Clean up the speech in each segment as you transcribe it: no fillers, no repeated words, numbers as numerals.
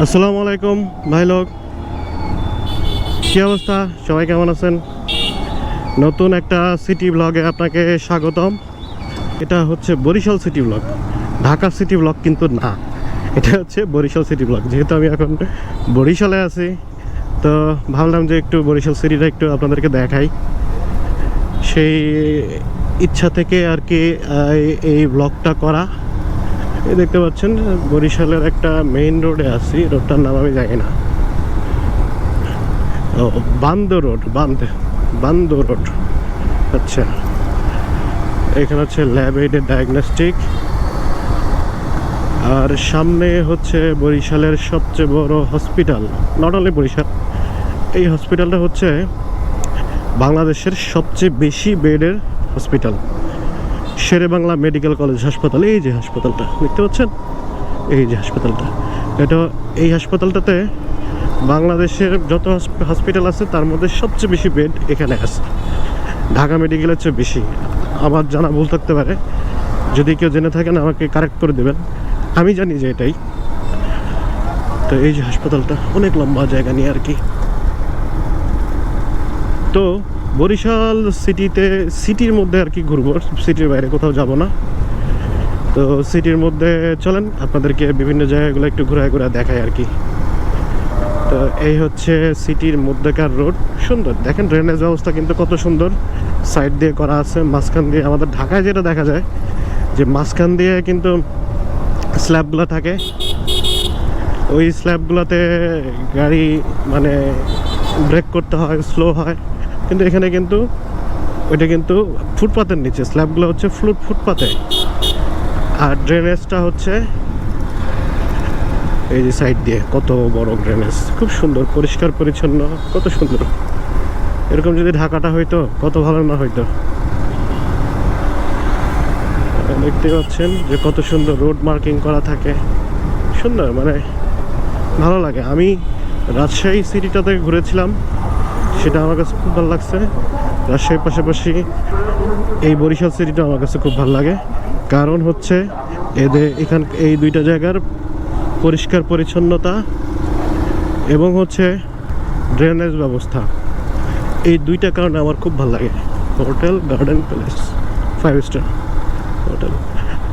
আসসালামু আলাইকুম ভাই লোক, কী অবস্থা? সবাই কেমন আছেন? নতুন একটা সিটি ব্লগে আপনাকে স্বাগতম। এটা হচ্ছে Barishal city blog, Dhaka city blog কিন্তু না, এটা হচ্ছে বরিশাল সিটি ব্লগ। যেহেতু আমি এখন বরিশালে আছি, তো ভাবলাম যে একটু বরিশাল সিটিটা একটু আপনাদেরকে দেখাই। সেই ইচ্ছা থেকে আর কি এই ব্লগটা করা। এই দেখতে পাচ্ছেন বরিশালের একটা মেইন রোডে আছি, রোডটার নাম আমি জানি না। ও বান্দ রোড, বান্দ রোড। আচ্ছা, এখানে হচ্ছে ল্যাব এইডেড ডায়াগনস্টিক, আর সামনে হচ্ছে বরিশালের সবচেয়ে বড় হসপিটাল। নট অনলি বরিশাল, এই হসপিটালটা হচ্ছে বাংলাদেশের সবচেয়ে বেশি বেডের হসপিটাল, শেরে বাংলা মেডিকেল কলেজ হাসপাতাল। এই যে হাসপাতালটা দেখতে পাচ্ছেন, এই যে হাসপাতালটা, এই হাসপাতালটাতে বাংলাদেশের যত হসপিটাল আছে তার মধ্যে সবচেয়ে বেশি বেড এখানে আছে। ঢাকা মেডিকেলের চেয়ে বেশি। আমার জানা ভুল থাকতে পারে, যদি কেউ জেনে থাকেন আমাকে কারেক্ট করে দেবেন। আমি জানি যে এটাই। তো এই যে হাসপাতালটা অনেক লম্বা জায়গা নিয়ে আর কি। তো বরিশাল সিটির মধ্যে আর কি ঘুরবো, সিটির বাইরে কোথাও যাব না। তো সিটির মধ্যে চলেন আপনাদেরকে বিভিন্ন জায়গাগুলো একটু ঘুরে দেখাই আর কি। তো এই হচ্ছে সিটির মধ্যেকার রোড, সুন্দর দেখেন। ড্রেনেজ ব্যবস্থা কিন্তু কত সুন্দর, সাইড দিয়ে করা আছে, মাঝখান দিয়ে। আমাদের ঢাকায় যেটা দেখা যায় যে মাঝখান দিয়ে কিন্তু স্ল্যাবগুলো থাকে, ওই স্ল্যাবগুলোতে গাড়ি মানে ব্রেক করতে হয়, স্লো হয়। কিন্তু এখানে কিন্তু ওইটা কিন্তু ফুটপাতের নিচে, স্ল্যাবগুলো হচ্ছে ফুটপাতে, আর ড্রেনেজটা হচ্ছে এই যে সাইড দিয়ে। কত বড় ড্রেনেজ, খুব সুন্দর, পরিষ্কার পরিচ্ছন্ন, কত সুন্দর। এরকম যদি ঢাকাটা হইতো কত ভালো না হইতো। দেখতে পাচ্ছেন যে কত সুন্দর রোড মার্কিং করা থাকে, সুন্দর, মানে ভালো লাগে। আমি রাজশাহী সিটিটাতে ঘুরেছিলাম, সেটা আমার কাছে খুব ভালো লাগছে। রাজশাহীর পাশাপাশি এই বরিশাল সিটিটা আমার কাছে খুব ভালো লাগে, কারণ হচ্ছে এই দুইটা জায়গার পরিষ্কার পরিচ্ছন্নতা এবং হচ্ছে ড্রেনেজ ব্যবস্থা, এই দুইটা কারণে আমার খুব ভালো লাগে। Hotel garden palace 5 star hotel.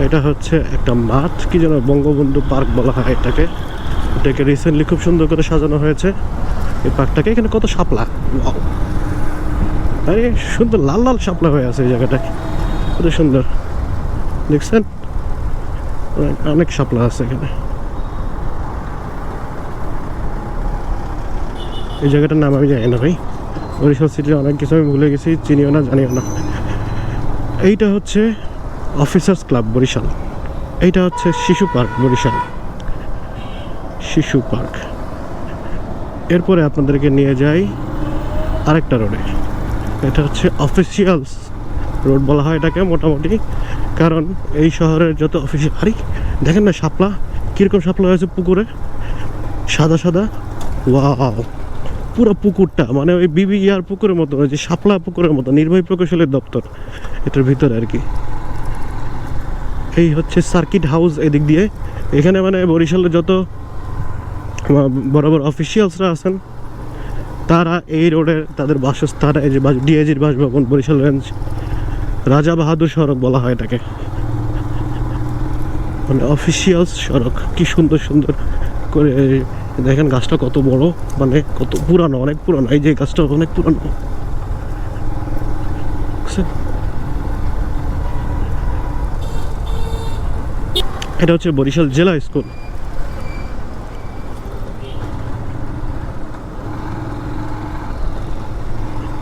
এটা হচ্ছে একটা মাঠ, কি যেন বঙ্গবন্ধু পার্ক বলা হয় এটাকে রিসেন্টলি খুব সুন্দর করে সাজানো হয়েছে এই পার্কটাকে। এখানে কত শাপলা, আরে সুন্দর লাল লাল শাপলা হয়ে আছে এই জায়গাটায়, কত সুন্দর দেখছেন, অনেক শাপলা আছে এখানে। এই জায়গাটার নাম আমি জানি না ভাই, বরিশাল সিটির অনেক কিছু আমি ভুলে গেছি, চিনিও না জানিও না। এইটা হচ্ছে অফিসার্স ক্লাব বরিশাল, এইটা হচ্ছে শিশু পার্ক বরিশাল, শিশু পার্ক। এরপরে আপনাদেরকে নিয়ে যাই আরেকটা রোডে, এটা হচ্ছে অফিসিয়ালস রোড বলা হয় এটাকে মোটামুটি, কারণ এই শহরের যত অফিসিয়াল, আরে দেখেন না শাপলা কীরকম শাপলা হয়েছে পুকুরে, সাদা সাদা। ওয়াও, পুরো পুকুরটা মানে ওই বিবিআর পুকুরের মতো, ওই যে শাপলা পুকুরের মতো, নির্বাহী প্রকৌশলের দপ্তর এটার ভিতরে আর কি। এই হচ্ছে সার্কিট হাউস এদিক দিয়ে। এখানে মানে বরিশালের যত বড় বড় অফিসিয়ালসরা আছেন তারা এই রোডের তাদের বাসস্থান, এই যে ডিআইজির বাসভবন বরিশাল রেঞ্জ, রাজা বাহাদুর সড়ক বলা হয় এটাকে, মানে অফিসিয়ালস সড়ক। কি সুন্দর সুন্দর করে দেখেন, গাছটা কত বড়, মানে কত পুরানো, অনেক পুরানো। এই যে গাছটা অনেক পুরানো। এটা হচ্ছে বরিশাল জেলা স্কুল।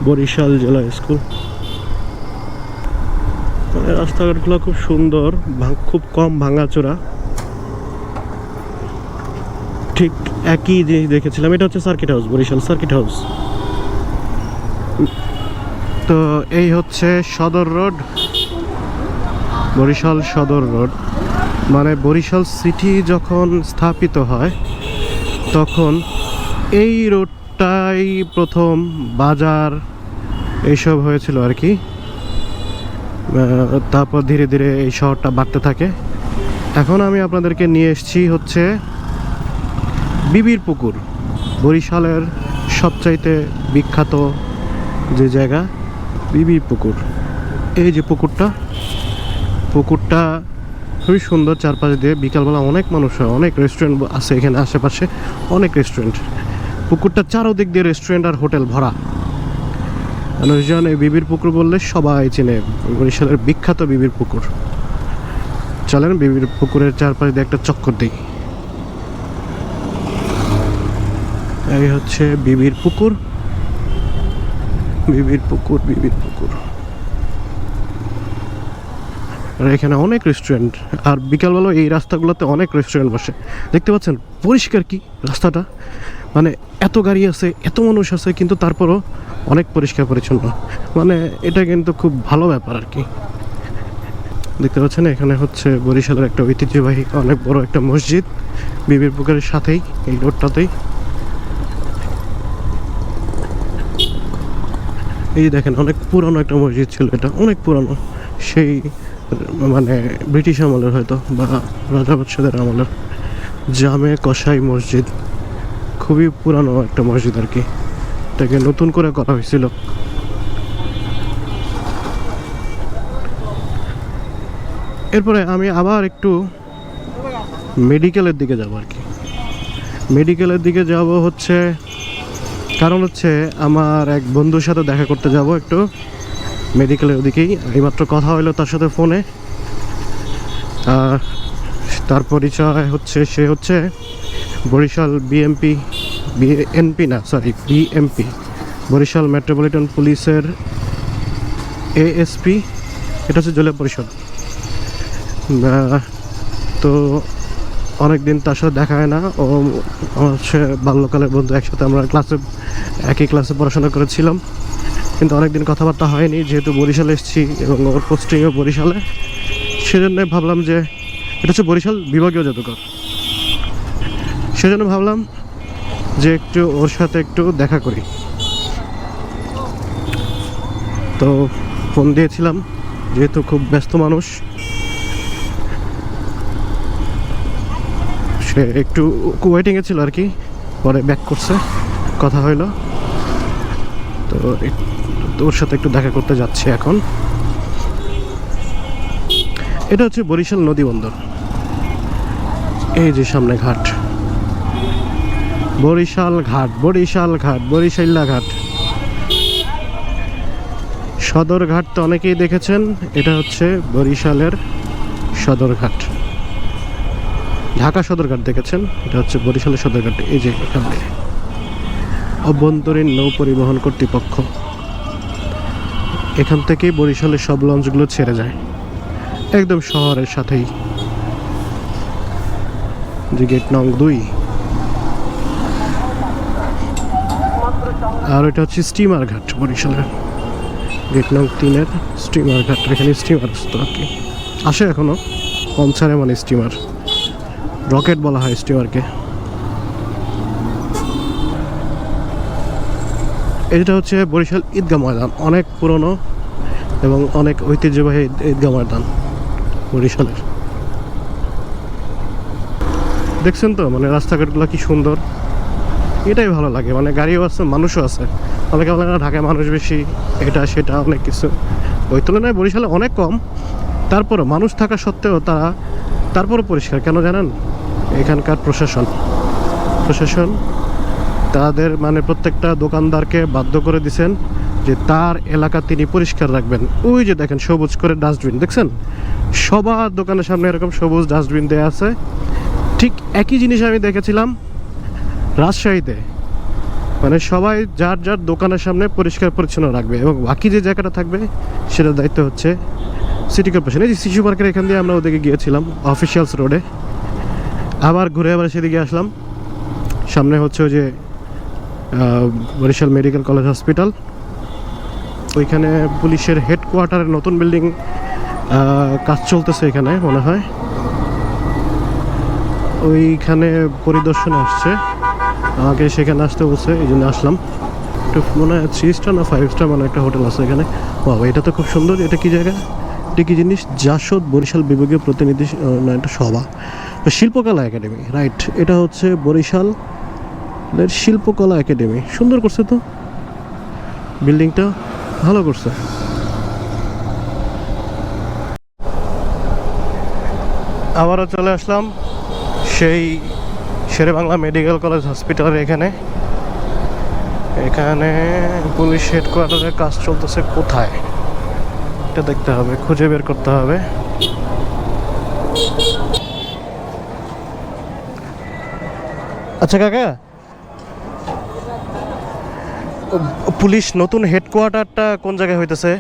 বরিশাল জেলা স্কুল, মানে রাস্তাঘাটগুলো খুব সুন্দর, খুব কম ভাঙাচোরা। ঠিক একই জিনিস দেখেছিলাম। এটা হচ্ছে circuit house, Barishal circuit house. তো এই হচ্ছে সদর রোড, বরিশাল সদর রোড। মানে বরিশাল সিটি যখন স্থাপিত হয় তখন এই রোডটাই প্রথম বাজার এইসব হয়েছিল আর কি। তারপর ধীরে ধীরে এই শহরটা বাড়তে থাকে। এখন আমি আপনাদেরকে নিয়ে এসেছি হচ্ছে বিবির পুকুর বরিশালের সবচাইতে বিখ্যাত যে জায়গা বিবির পুকুর। এই যে পুকুরটা খুবই সুন্দর, চারপাশ দিয়ে বিকালবেলা অনেক মানুষ হয়, অনেক রেস্টুরেন্ট আছে এখানে আশেপাশে, অনেক রেস্টুরেন্ট। পুকুরটা চারোদিক দিয়ে রেস্টুরেন্ট আর হোটেল ভরা। মানুষজন এই বিবির পুকুর বললে সবাই চেনে, বরিশালের বিখ্যাত বিবির পুকুর। চলেন বিবির পুকুরের চারপাশ দিয়ে একটা চক্কর দিই। এই হচ্ছে বিবির পুকুর। আর এখানে অনেক রেস্টুরেন্ট, আর বিকালবেলা এই রাস্তাগুলোতে অনেক রেস্টুরেন্ট বসে। দেখতে পাচ্ছেন পরিষ্কার কি রাস্তাটা, মানে এত গাড়ি আছে, এত মানুষ আছে, কিন্তু তারপরও অনেক পরিষ্কার পরিচ্ছন্ন। মানে এটা কিন্তু খুব ভালো ব্যাপার আর কি। দেখতে পাচ্ছেন এখানে হচ্ছে বরিশালের একটা ঐতিহ্যবাহী অনেক বড় একটা মসজিদ, বিবির পুকুরের সাথেই, এই রোডটাতেই। এই দেখেন অনেক পুরানো একটা মসজিদ ছিল, এটা অনেক পুরানো, সেই মানে ব্রিটিশ আমলের হয়তো, বা রাজা বাদশাদের আমলের। জামে কসাই মসজিদ, খুবই পুরানো একটা মসজিদ আর কি, এটাকে নতুন করে করা হয়েছিল। এরপরে আমি আবার একটু মেডিকেলের দিকে যাব আর কি। মেডিকেলের দিকে যাব হচ্ছে কারণ হচ্ছে আমার এক বন্ধুর সাথে দেখা করতে যাব একটু মেডিকেলের ওদিকেই। এইমাত্র কথা হলো তার সাথে ফোনে, তার পরিচয় হচ্ছে সে হচ্ছে বরিশাল বিএমপি বরিশাল মেট্রোপলিটন পুলিশের এএসপি, এটা হচ্ছে জেলা পরিষদ। তো অনেক দিন তার সাথে দেখা হয় না, ও আমার হচ্ছে বাল্যকালের বন্ধু, একসাথে আমরা একই ক্লাসে পড়াশোনা করেছিলাম, কিন্তু অনেকদিন কথাবার্তা হয়নি। যেহেতু বরিশালে এসেছি এবং ওর পোস্টিংও বরিশালে, সেজন্য ভাবলাম যে এটা হচ্ছে বরিশাল বিভাগীয় জাদুঘর, সেজন্য ভাবলাম যে একটু ওর সাথে একটু দেখা করি। তো ফোন দিয়েছিলাম, যেহেতু খুব ব্যস্ত মানুষ, সে একটু ওয়েটিংয়ে ছিল আর কি, পরে ব্যাক করছে, কথা হইলো। তো ওর সাথে একটু দেখা করতে যাচ্ছি এখন। এটা হচ্ছে বরিশাল নদী বন্দর, এই যে সামনে ঘাট, বরিশাল্লা ঘাট। সদরঘাট তো অনেকেই দেখেছেন, এটা হচ্ছে বরিশালের সদরঘাট। ঢাকা সদরঘাট দেখেছেন, এটা হচ্ছে বরিশালের সদরঘাট। এই যে এখানে অভ্যন্তরীণ নৌ পরিবহন কর্তৃপক্ষ, এখান থেকেই বরিশালের সব লঞ্চগুলো ছেড়ে যায়, একদম শহরের সাথেই। যে গেট নং 2, আর এটা হচ্ছে স্টিমার ঘাট, বরিশালের গেট নং 3-এর স্টিমার ঘাট। এখানে স্টিমার আসতো আর কি, আসে এখনো, কম ছাড়ে মানে স্টিমার, রকেট বলা হয় স্টিমারকে। এটা হচ্ছে বরিশাল ঈদগাহ ময়দান, অনেক পুরনো এবং অনেক ঐতিহ্যবাহী ঈদগাহ ময়দান বরিশালের। দেখছেন তো মানে রাস্তাঘাটগুলো কি সুন্দর, এটাই ভালো লাগে। মানে গাড়িও আছে, মানুষও আছে। অনেকে বলে না ঢাকায় মানুষ বেশি, এটা সেটা অনেক কিছু, ওই তুলনায় বরিশালে অনেক কম। তারপরে মানুষ থাকা সত্ত্বেও তারপরও পরিষ্কার কেন জানেন? এখানকার প্রশাসন তাদের মানে প্রত্যেকটা দোকানদারকে বাধ্য করে দিয়েছেন যে তার এলাকা তিনি পরিষ্কার রাখবেন। ওই যে দেখেন সবুজ করে ডাস্টবিন দেখছেন, সবার দোকানের সামনে এরকম সবুজ ডাস্টবিন দেওয়া আছে। ঠিক একই জিনিস আমি দেখেছিলাম রাজশাহীতে, মানে সবাই যার যার দোকানের সামনে পরিষ্কার পরিচ্ছন্ন রাখবে, এবং বাকি যে জায়গাটা থাকবে সেটার দায়িত্ব হচ্ছে সিটি কর্পোরেশন। এই যে শিশু পার্কের এখান দিয়ে আমরা ওদিকে গিয়েছিলাম অফিসিয়ালস রোডে, আবার ঘুরে সেদিকে আসলাম। সামনে হচ্ছে ওই যে বরিশাল মেডিকেল কলেজ হসপিটাল, ওইখানে পুলিশের হেডকোয়ার্টারের নতুন বিল্ডিং কাজ চলতেছে এখানে মনে হয়, ওইখানে পরিদর্শনে আসছে, আমাকে সেখানে আসতে বলছে, এই জন্য আসলাম। একটু মনে হয় 3 স্টার না 5 স্টার মানে একটা হোটেল আছে এখানে। বাবা এটা তো খুব সুন্দর, এটা কি জায়গা? এটা কি জিনিস? জাসদ বরিশাল বিভাগীয় প্রতিনিধি না, এটা সভা, শিল্পকলা একাডেমি, রাইট। এটা হচ্ছে বরিশালের শিল্পকলা একাডেমি। সুন্দর করছে তো, বিল্ডিংটা ভালো করছে। আবারও চলে আসলাম সেই শেরেবাংলা মেডিকেল কলেজ হসপিটালের এখানে। এখানে পুলিশ হেডকোয়ার্টারের কাজ চলতেছে কোথায়, এটা দেখতে হবে, খুঁজে বের করতে হবে। আচ্ছা কাকা, পুলিশ নতুন হেডকোয়ার্টারটা কোন জায়গায় হইতেছে?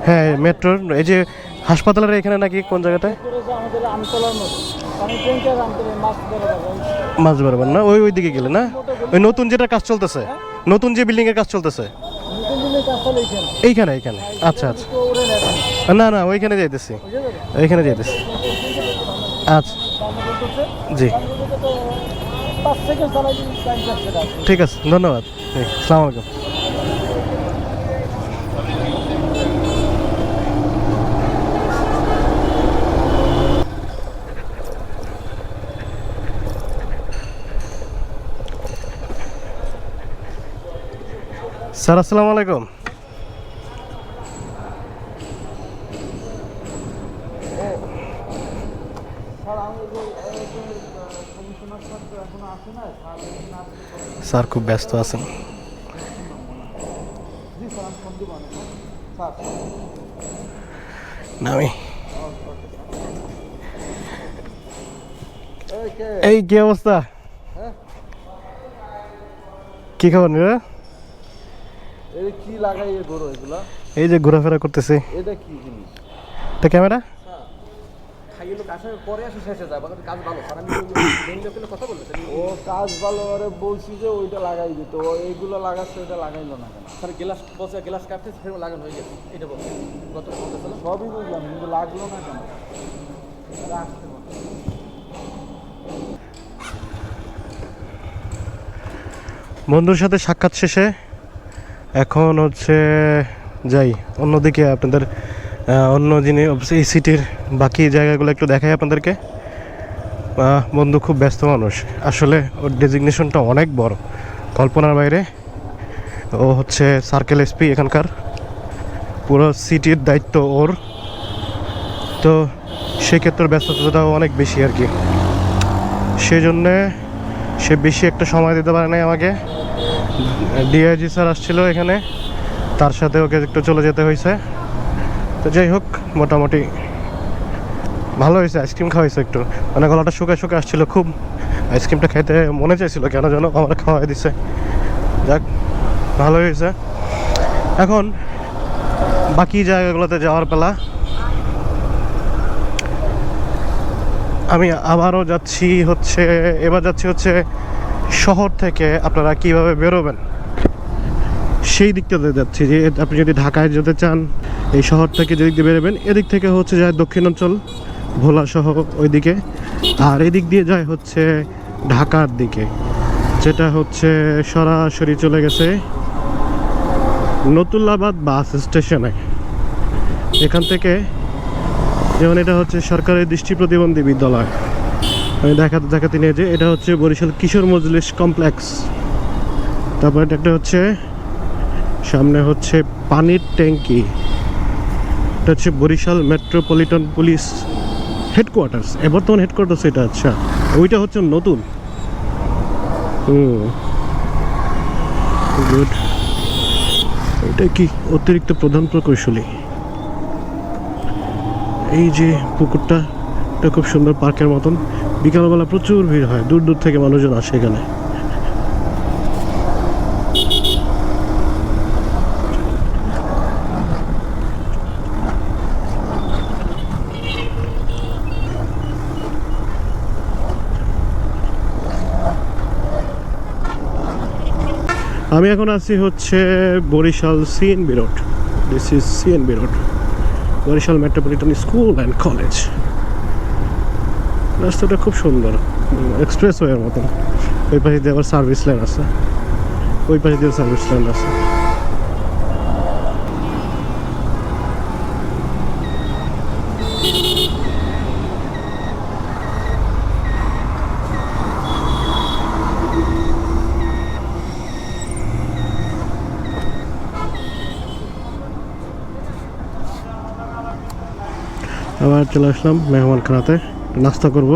হ্যাঁ, মেট্রোর এই যে হাসপাতালের এখানে নাকি কোন জায়গাটায়? মাছ বরাবর না, ওই দিকে গেলে না, ওই নতুন যেটা কাজ চলতেছে, নতুন যে বিল্ডিং এর কাজ চলতেছে এইখানে এইখানে। আচ্ছা আচ্ছা, না না, ওইখানে যাইতেছি, ওইখানে যাইতেছি। আচ্ছা জি, ঠিক আছে, ধন্যবাদ। আসসালামু আলাইকুম। স্যার আসসালামু আলাইকুম। স্যার খুব ব্যস্ত আছেন। নামি এই কি অবস্থা, কি খবর নিরা? কি লাগাই গরু এগুলা? এই যে ঘোরাফেরা করতেছি। এটা কি জিনিস? এটা ক্যামেরা খাইয়ে লোক আসার পরে আসে শেষে যায়, কাজ ভালো। কথা বলতেছে ও কাজ ভালো, আরে বলছি যে ওইটা লাগাই দিত, এইগুলো লাগাচ্ছে, ওইটা লাগাইলো না কেন? স্যার গ্লাস বসে গ্লাস কাটতে ফের লাগানো হয়ে গেছে, এটা বলছে গত বলতেছিল। সবই বুঝলাম, কিন্তু লাগলো না কেন? আসতে বন্ধুর সাথে সাক্ষাৎ শেষে এখন হচ্ছে যাই অন্যদিকে, আপনাদের অন্য জিনিস এই সিটির বাকি জায়গাগুলো একটু দেখাই আপনাদেরকে। বন্ধু খুব ব্যস্ত মানুষ, আসলে ওর ডেজিগনেশনটা অনেক বড়, কল্পনার বাইরে। ও হচ্ছে সার্কেল এসপি এখানকার, পুরো সিটির দায়িত্ব ওর, তো সেক্ষেত্রে ব্যস্ততাটাও অনেক বেশি আর কি। সেই জন্যে সে বেশি একটা সময় দিতে পারে নাই আমাকে। ডিআইজি স্যার আসছিল এখানে, তার সাথে ওকে একটু চলে যেতে হয়েছে। তো যাই হোক, মোটামুটি ভালো হয়েছে। আইসক্রিম খাওয়াইছে একটু, মানে গলাটা শুকায় শুকায় আসছিল খুব, আইসক্রিমটা খাইতে মনে চাইছিল, কেন যেন আমার খাওয়াই দিছে। যাক, ভালো হয়েছে। এখন বাকি জায়গাগুলোতে যাওয়ার পালা। আমি আবারও যাচ্ছি হচ্ছে, এবার যাচ্ছি হচ্ছে শহর থেকে আপনারা কিভাবে বেরোবেন সেই দিকটাতে যাচ্ছি। যে আপনি যদি ঢাকায় যেতে চান, এই শহর থেকে যেদিক দিয়ে বেরোবেন, এদিক থেকে হচ্ছে যায় দক্ষিণাঞ্চল, ভোলা সহ ওইদিকে, আর এদিক দিয়ে যায় হচ্ছে ঢাকার দিকে, যেটা হচ্ছে সরাসরি চলে গেছে নতুল্লাবাদ বাস স্টেশনে। এখান থেকে যেমন এটা হচ্ছে সরকারের দৃষ্টি প্রতিবন্ধী বিদ্যালয়, আমি দেখাতে নিয়ে যে এটা হচ্ছে বরিশাল কিশোর মজলিস কমপ্লেক্স। তারপর এটা একটা হচ্ছে সামনে হচ্ছে পানির ট্যাঙ্কি, এটা হচ্ছে বরিশাল মেট্রোপলিটন পুলিশ হেডকোয়ার্টার্স, বর্তমান হেডকোয়ার্টার্স এটা। আচ্ছা, ওইটা হচ্ছে নতুন। গুড। এটা কি অতিরিক্ত প্রধান প্রকৌশলী। এই যে পুকুরটা, এটা খুব সুন্দর পার্কের মতন। বিকালবেলা প্রচুর ভিড় হয়, দূর দূর থেকে মানুষজন আসে এখানে। আমি এখন আছি হচ্ছে Barishal CNB road. This is CNB road, Barishal metropolitan school and college. রাস্তাটা খুব সুন্দর, এক্সপ্রেস ওয়ের মতন। ওই পাশে দিয়ে আবার সার্ভিস লাইন আছে, ওই পাশে দিয়ে সার্ভিস লাইন আছে। আবার চলে আসলাম মেহমানখানাতে, নাস্তা করব।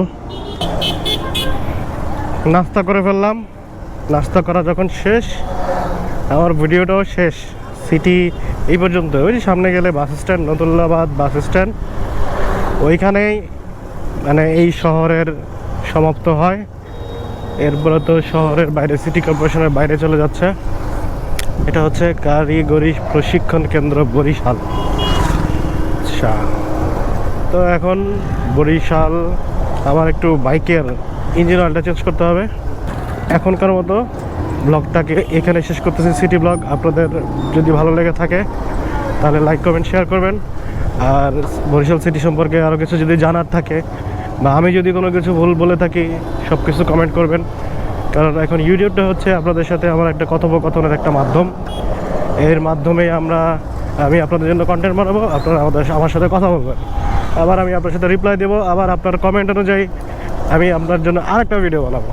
নাস্তা করে ফেললাম। নাস্তা করা যখন শেষ, আমার ভিডিওটাও শেষ। সিটি এই পর্যন্ত, ওই যে সামনে গেলে bus stand, Natullabad bus stand, ওইখানেই মানে এই শহরের সমাপ্ত হয়। এরপরে তো শহরের বাইরে, সিটি কর্পোরেশনের বাইরে চলে যাচ্ছে। এটা হচ্ছে কারিগরি প্রশিক্ষণ কেন্দ্র বরিশাল। আচ্ছা, তো এখন বরিশাল আমার একটু বাইকের ইঞ্জিন অয়েলটা চেঞ্জ করতে হবে। এখনকার মতো ব্লগটাকে এখানে শেষ করতেছি, সিটি ব্লগ। আপনাদের যদি ভালো লেগে থাকে তাহলে লাইক কমেন্ট শেয়ার করবেন। আর বরিশাল সিটি সম্পর্কে আরও কিছু যদি জানার থাকে, বা আমি যদি কোনো কিছু ভুল বলে থাকি, সব কিছু কমেন্ট করবেন। কারণ এখন ইউটিউবটা হচ্ছে আপনাদের সাথে আমার একটা কথোপকথনের একটা মাধ্যম। এর মাধ্যমে আমি আপনাদের জন্য কন্টেন্ট বানাবো, আপনারা আমার সাথে কথা বলবেন, আবার আমি আপনার সাথে রিপ্লাই দেবো, আবার আপনার কমেন্ট অনুযায়ী আমি আপনার জন্য আরেকটা ভিডিও বানাবো।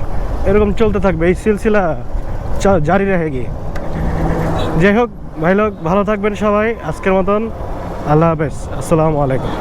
এরকম চলতে থাকবে, এই সিলসিলা জারি রেখে। যাই হোক ভাই লোক, ভালো থাকবেন সবাই। আজকের মতন আল্লাহ হাফেজ, আসসালামু আলাইকুম।